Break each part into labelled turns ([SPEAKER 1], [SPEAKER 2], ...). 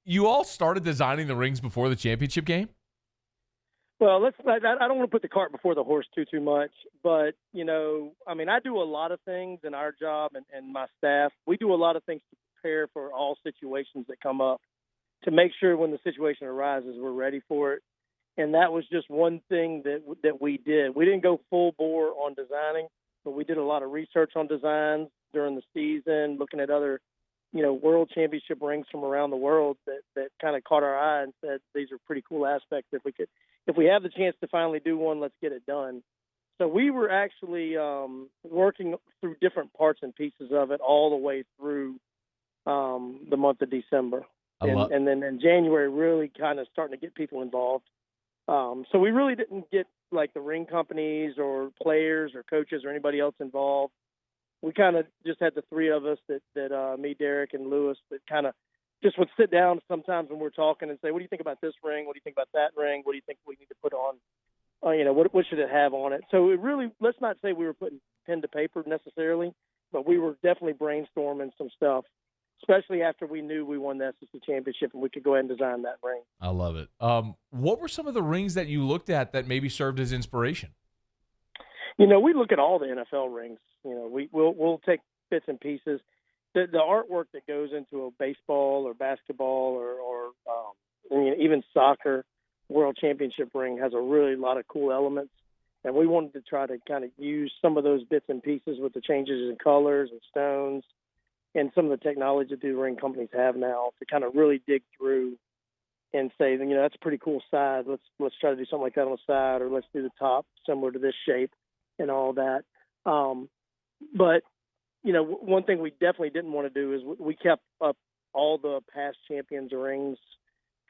[SPEAKER 1] You all started designing the rings before the championship game?
[SPEAKER 2] Well, I don't want to put the cart before the horse too much, but I mean, I do a lot of things in our job and my staff. We do a lot of things to prepare for all situations that come up to make sure when the situation arises, we're ready for it. And that was just one thing that we did. We didn't go full bore on designing, but we did a lot of research on designs during the season, looking at other world championship rings from around the world that kind of caught our eye and said, these are pretty cool aspects. If we have the chance to finally do one, let's get it done. So we were actually working through different parts and pieces of it all the way through the month of December. And then in January, really kind of starting to get people involved. So we really didn't get like the ring companies or players or coaches or anybody else involved. We kind of just had the three of us that me, Derek, and Lewis that kind of just would sit down sometimes when we're talking and say, what do you think about this ring? What do you think about that ring? What do you think we need to put on? What should it have on it? So it really, let's not say we were putting pen to paper necessarily, but we were definitely brainstorming some stuff, especially after we knew we won the SEC championship and we could go ahead and design that ring.
[SPEAKER 1] I love it. What were some of the rings that you looked at that maybe served as inspiration?
[SPEAKER 2] We look at all the NFL rings. We'll take bits and pieces. The artwork that goes into a baseball or basketball or even soccer world championship ring has a really lot of cool elements. And we wanted to try to kind of use some of those bits and pieces with the changes in colors and stones and some of the technology that the ring companies have now to kind of really dig through and say, that's a pretty cool side. Let's try to do something like that on the side, or let's do the top similar to this shape and all that. But one thing we definitely didn't want to do is we kept up all the past champions rings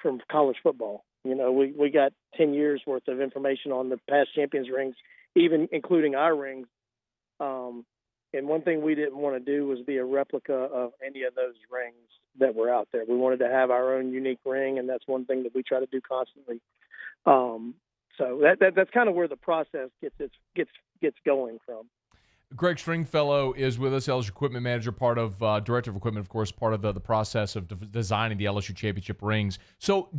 [SPEAKER 2] from college football. We got 10 years worth of information on the past champions rings, even including our rings. And one thing we didn't want to do was be a replica of any of those rings that were out there. We wanted to have our own unique ring, and that's one thing that we try to do constantly. So that's kind of where the process gets going from.
[SPEAKER 1] Greg Stringfellow is with us, LSU equipment manager, part of director of equipment, of course, part of the process of designing the LSU championship rings. So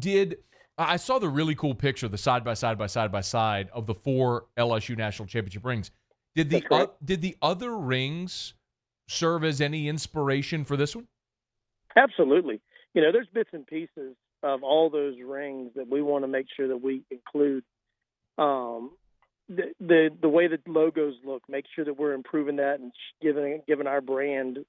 [SPEAKER 1] I saw the really cool picture, the side by side of the 4 LSU national championship rings. Did the other rings serve as any inspiration for this one?
[SPEAKER 2] Absolutely. There's bits and pieces of all those rings that we want to make sure that we include. The way the logos look, make sure that we're improving that and giving our brand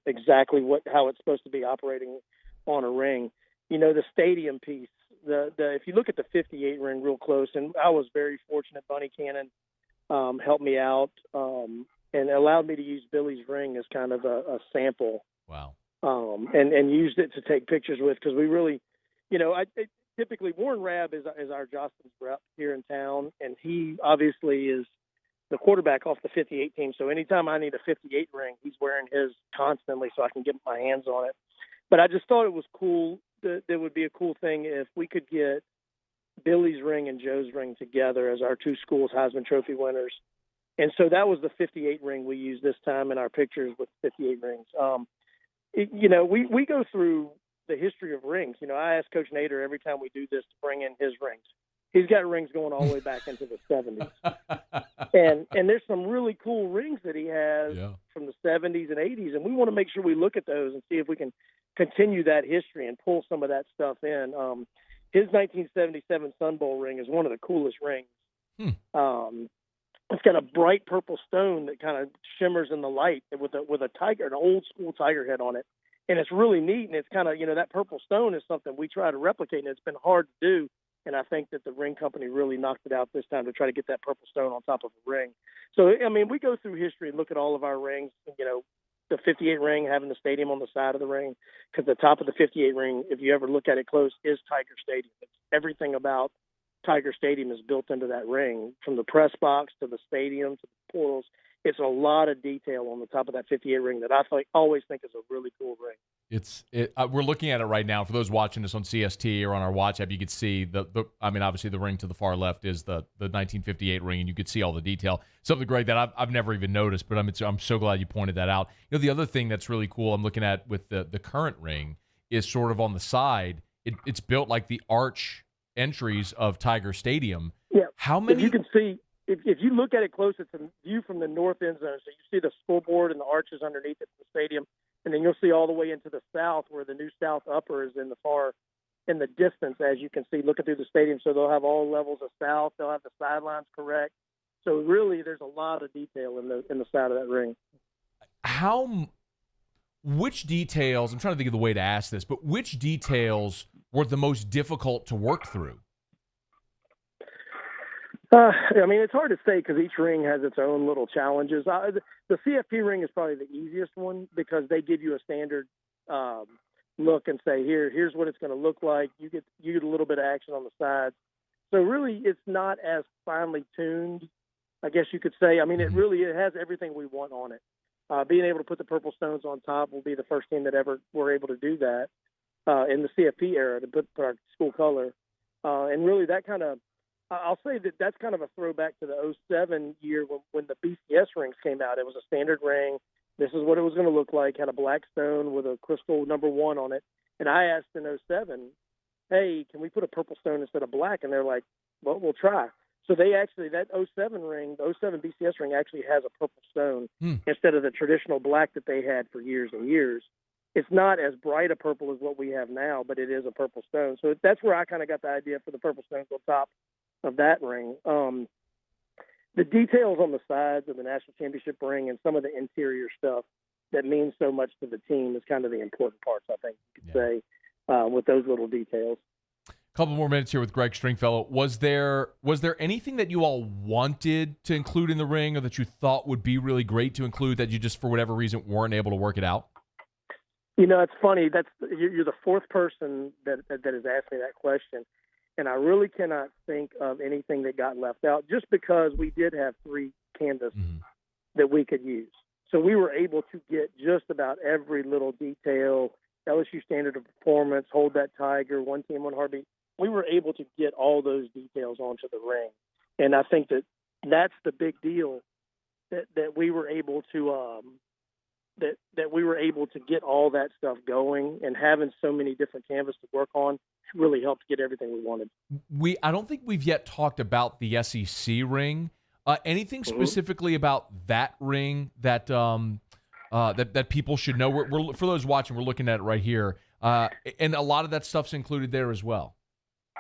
[SPEAKER 2] exactly how it's supposed to be operating on a ring. The stadium piece. If you look at the 58 ring real close, and I was very fortunate, Bunny Cannon helped me out and allowed me to use Billy's ring as kind of a sample.
[SPEAKER 1] Wow.
[SPEAKER 2] And used it to take pictures with, because we really, typically Warren Rabb is our Jostens rep here in town, and he obviously is the quarterback off the 58 team. So anytime I need a 58 ring, he's wearing his constantly so I can get my hands on it. But I just thought it was cool. That would be a cool thing if we could get Billy's ring and Joe's ring together as our two schools Heisman Trophy winners. And so that was the 58 ring we used this time in our pictures with 58 rings. We go through the history of rings. I ask Coach Nader every time we do this to bring in his rings. He's got rings going all the way back into the 70s. And there's some really cool rings that he has from the 70s and 80s, and we want to make sure we look at those and see if we can continue that history and pull some of that stuff in. His 1977 Sun Bowl ring is one of the coolest rings. It's got a bright purple stone that kind of shimmers in the light with a tiger, an old school tiger head on it. And it's really neat. And it's kind of, that purple stone is something we try to replicate, and it's been hard to do. And I think that the ring company really knocked it out this time to try to get that purple stone on top of a ring. So, we go through history and look at all of our rings, the 58 ring having the stadium on the side of the ring, because the top of the 58 ring, if you ever look at it close, is Tiger Stadium. It's everything about Tiger Stadium is built into that ring, from the press box to the stadium to the portals. It's a lot of detail on the top of that 58 ring that I always think is a really cool ring.
[SPEAKER 1] We're looking at it right now. For those watching us on CST or on our Watch app, you could see obviously the ring to the far left is the 1958 ring, and you could see all the detail. Something, Greg, that I've never even noticed, but I'm so glad you pointed that out. The other thing that's really cool I'm looking at with the current ring is sort of on the side. It's built like the arch entries of Tiger Stadium.
[SPEAKER 2] Yeah.
[SPEAKER 1] How many?
[SPEAKER 2] If you can see, if you look at it close, it's a view from the north end zone. So you see the scoreboard and the arches underneath it in the stadium, and then you'll see all the way into the south where the new south upper is in the distance, as you can see looking through the stadium. So they'll have all levels of south. They'll have the sidelines correct. So really, there's a lot of detail in the side of that ring.
[SPEAKER 1] Which details? I'm trying to think of the way to ask this, but which details were the most difficult to work through?
[SPEAKER 2] I mean, it's hard to say because each ring has its own little challenges. The CFP ring is probably the easiest one because they give you a standard look and say, here's what it's going to look like. You get a little bit of action on the sides. So really, it's not as finely tuned, I guess you could say. I mean, it has everything we want on it. Being able to put the purple stones on top will be the first team that ever were able to do that in the CFP era, to put our school color. And really, that kind of, I'll say that's kind of a throwback to the 07 year when the BCS rings came out. It was a standard ring. This is what it was going to look like. Had a black stone with a crystal number 1 on it. And I asked in 07, hey, can we put a purple stone instead of black? And they're like, well, we'll try. So they actually, that 07 ring, the 07 BCS ring actually has a purple stone instead of the traditional black that they had for years and years. It's not as bright a purple as what we have now, but it is a purple stone. So that's where I kind of got the idea for the purple stones on top of that ring. The details on the sides of the national championship ring and some of the interior stuff that means so much to the team is kind of the important parts, I think you could say, with those little details.
[SPEAKER 1] Couple more minutes here with Greg Stringfellow. Was there anything that you all wanted to include in the ring or that you thought would be really great to include that you just, for whatever reason, weren't able to work it out?
[SPEAKER 2] You know, it's funny. You're the fourth person that has asked me that question. And I really cannot think of anything that got left out just because we did have 3 canvas that we could use. So we were able to get just about every little detail, LSU standard of performance, hold that tiger, 1 team, 1 heartbeat. We were able to get all those details onto the ring. And I think that's the big deal that we were able to that we were able to get all that stuff going, and having so many different canvas to work on really helped get everything we wanted.
[SPEAKER 1] I don't think we've yet talked about the SEC ring. Anything specifically about that ring that that people should know? We're for those watching, we're looking at it right here, and a lot of that stuff's included there as well.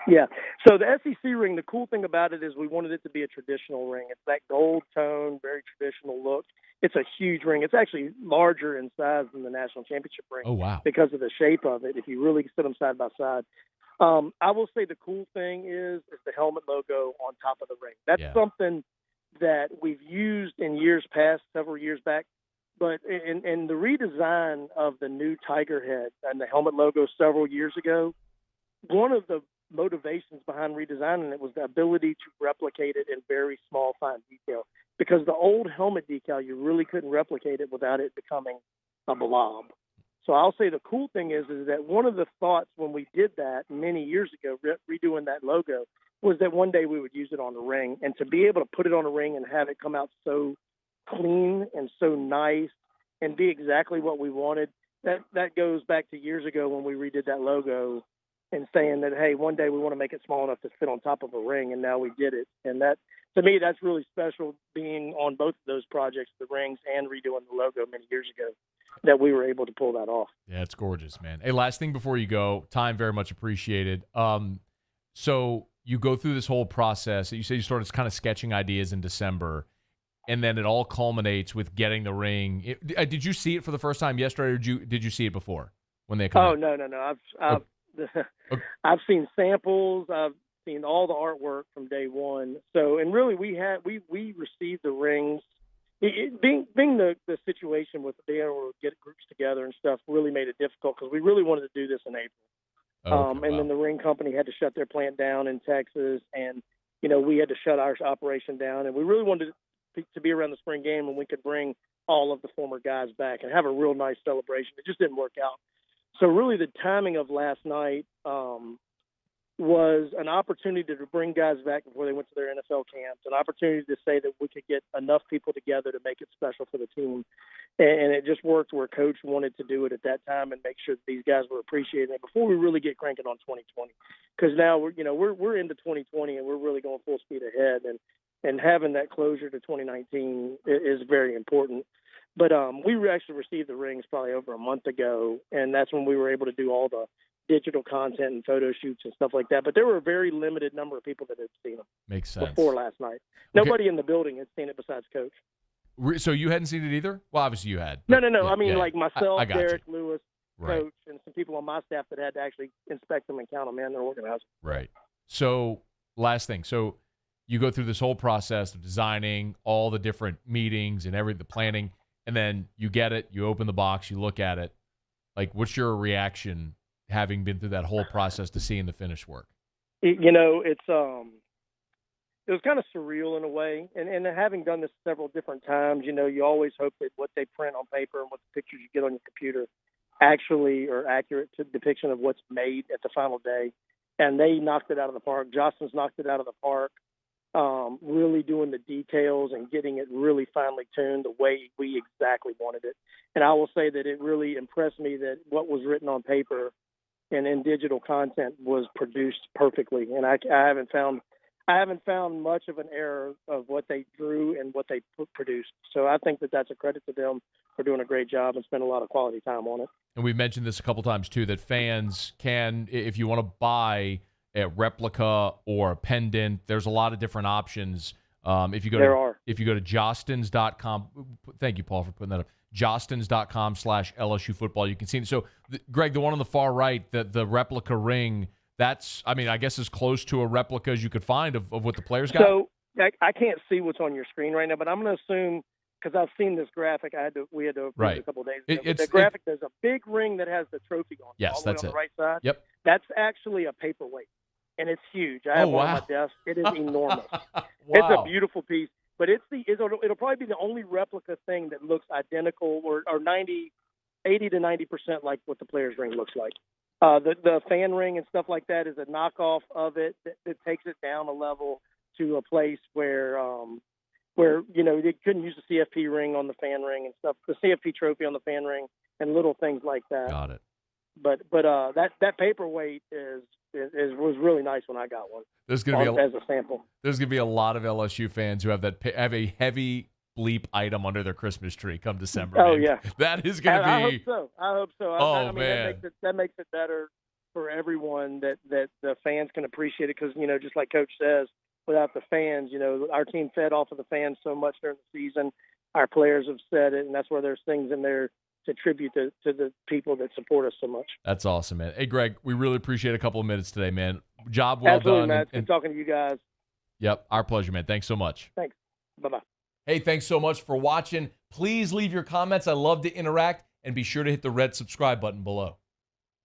[SPEAKER 2] Yeah. So the SEC ring, the cool thing about it is we wanted it to be a traditional ring. It's that gold tone, very traditional look. It's a huge ring. It's actually larger in size than the national championship ring.
[SPEAKER 1] Oh, wow.
[SPEAKER 2] Because of the shape of it, if you really sit them side by side. I will say the cool thing is the helmet logo on top of the ring. That's something that we've used in years past, several years back. But in the redesign of the new Tiger head and the helmet logo several years ago, one of the motivations behind redesigning it was the ability to replicate it in very small, fine detail. Because the old helmet decal, you really couldn't replicate it without it becoming a blob. So I'll say the cool thing is that one of the thoughts when we did that many years ago, redoing that logo, was that one day we would use it on the ring. And to be able to put it on a ring and have it come out so clean and so nice and be exactly what we wanted, that goes back to years ago when we redid that logo and saying that, hey, one day we want to make it small enough to fit on top of a ring, and now we did it. And that, to me, that's really special, being on both of those projects, the rings and redoing the logo many years ago, that we were able to pull that off.
[SPEAKER 1] Yeah, it's gorgeous, man. Hey, last thing before you go, time very much appreciated. So you go through this whole process. You say you started kind of sketching ideas in December, and then it all culminates with getting the ring. Did you see it for the first time yesterday, or did you see it before when they come out?
[SPEAKER 2] No. I've seen samples. I've seen all the artwork from day one. So, and really, we received the rings. Being the situation with being able to get groups together and stuff really made it difficult because we really wanted to do this in April. And then the ring company had to shut their plant down in Texas, and we had to shut our operation down. And we really wanted to be around the spring game when we could bring all of the former guys back and have a real nice celebration. It just didn't work out. So really the timing of last night was an opportunity to bring guys back before they went to their NFL camps, an opportunity to say that we could get enough people together to make it special for the team. And it just worked where Coach wanted to do it at that time and make sure that these guys were appreciating it before we really get cranking on 2020. Because now we're into 2020 and we're really going full speed ahead. And having that closure to 2019 is very important. But we actually received the rings probably over a month ago, and that's when we were able to do all the digital content and photo shoots and stuff like that. But there were a very limited number of people that had seen them.
[SPEAKER 1] Makes sense.
[SPEAKER 2] Before last night.
[SPEAKER 1] Okay.
[SPEAKER 2] Nobody in the building had seen it besides Coach.
[SPEAKER 1] So you hadn't seen it either? Well, obviously you had.
[SPEAKER 2] No.
[SPEAKER 1] Yeah,
[SPEAKER 2] I mean,
[SPEAKER 1] yeah.
[SPEAKER 2] like myself,
[SPEAKER 1] I got
[SPEAKER 2] Derek,
[SPEAKER 1] you.
[SPEAKER 2] Lewis,
[SPEAKER 1] Right.
[SPEAKER 2] Coach, and some people on my staff that had to actually inspect them and count them in. They're organized.
[SPEAKER 1] Right. So last thing. So you go through this whole process of designing all the different meetings and the planning, and then you get it, you open the box, you look at it. Like, what's your reaction having been through that whole process to seeing the finished work?
[SPEAKER 2] It was kind of surreal in a way. And having done this several different times, you always hope that what they print on paper and what the pictures you get on your computer actually are accurate to the depiction of what's made at the final day. And they knocked it out of the park. Justin's knocked it out of the park, really doing the details and getting it really finely tuned the way we exactly wanted it. And I will say that it really impressed me that what was written on paper and in digital content was produced perfectly. And I haven't found much of an error of what they drew and what they produced. So I think that that's a credit to them for doing a great job and spend a lot of quality time on it.
[SPEAKER 1] And we've mentioned this a couple times too, that fans can, if you want to buy a replica or a pendant, there's a lot of different options. If you go to jostens.com, thank you, Paul, for putting that up. jostens.com/LSU football. You can see it. So, Greg, the one on the far right, the replica ring, that's, I mean, I guess as close to a replica as you could find of what the players got.
[SPEAKER 2] So I can't see what's on your screen right now, but I'm going to assume, because I've seen this graphic, we had to approve it a couple of days ago. The graphic, there's a big ring that has the trophy on it.
[SPEAKER 1] Yes,
[SPEAKER 2] all the way
[SPEAKER 1] that's
[SPEAKER 2] on
[SPEAKER 1] it.
[SPEAKER 2] the right side.
[SPEAKER 1] Yep.
[SPEAKER 2] That's actually a paperweight, and it's huge. I have one on my desk. It is enormous.
[SPEAKER 1] Wow.
[SPEAKER 2] It's a beautiful piece, but it'll probably be the only replica thing that looks identical or 80 to 90% like what the player's ring looks like. The fan ring and stuff like that is a knockoff of it that takes it down a level to a place where they couldn't use the CFP ring on the fan ring and stuff, the CFP trophy on the fan ring and little things like that.
[SPEAKER 1] Got it.
[SPEAKER 2] But that paperweight was really nice when I got one.
[SPEAKER 1] There's going to be
[SPEAKER 2] as a sample.
[SPEAKER 1] There's going to be a lot of LSU fans who have a heavy bleep item under their Christmas tree come December.
[SPEAKER 2] Oh,
[SPEAKER 1] man.
[SPEAKER 2] yeah.
[SPEAKER 1] That is going to be.
[SPEAKER 2] I hope so.
[SPEAKER 1] Oh,
[SPEAKER 2] I mean,
[SPEAKER 1] man.
[SPEAKER 2] That makes it better for everyone that the fans can appreciate it because, just like Coach says, without the fans, our team fed off of the fans so much during the season. Our players have said it, and that's where there's things in there to tribute to the people that support us so much.
[SPEAKER 1] That's awesome, man. Hey, Greg, we really appreciate a couple of minutes today, man. Job well
[SPEAKER 2] Absolutely,
[SPEAKER 1] done.
[SPEAKER 2] Man. Good talking to you guys.
[SPEAKER 1] Yep, our pleasure, man. Thanks so much.
[SPEAKER 2] Thanks. Bye-bye.
[SPEAKER 1] Hey, thanks so much for watching. Please leave your comments. I love to interact, and be sure to hit the red subscribe button below.